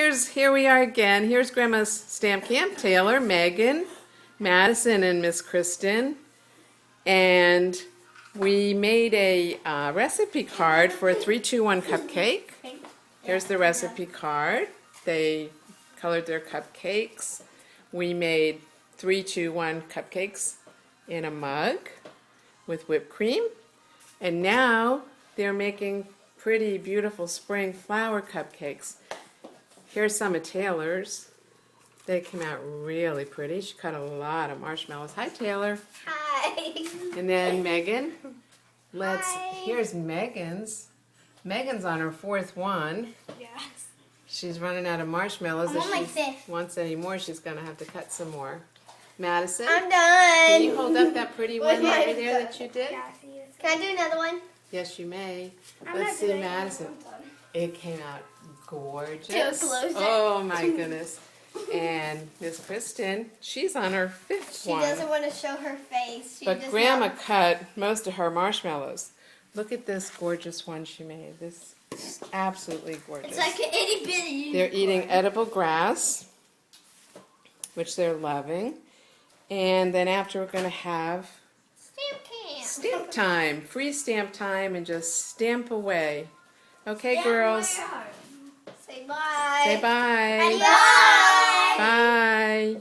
Here we are again. Here's Grandma's Stamp Camp. Taylor, Megan, Madison, and Miss Kristen. And we made a recipe card for a 3-2-1 cupcake. Here's the recipe card. They colored their cupcakes. We made 3-2-1 cupcakes in a mug with whipped cream. And now they're making pretty beautiful spring flower cupcakes. Here's some of Taylor's. They came out really pretty. She cut a lot of marshmallows. Hi, Taylor. Hi. And then Megan. Hi. Here's Megan's. Megan's on her fourth one. Yes. She's running out of marshmallows. I'm on my fifth. She wants any more, she's going to have to cut some more. Madison? I'm done. Can you hold up that pretty one Okay. over there that you did? Can I do another one? Yes, you may. I'm Let's not see, doing it. Madison. I'm done. It came out gorgeous. Too close. Oh my goodness. And Miss Kristen, she's on her fifth She one. doesn't want to show her face. She But does Grandma not- cut most of her marshmallows. Look at this gorgeous one she made. This is absolutely gorgeous. It's like an itty bitty. They're eating edible grass, which they're loving. And then after we're going to have Stamp camp. stamp time, free stamp time, and just stamp away. Okay, girls? Say bye. Say bye. Bye. Bye.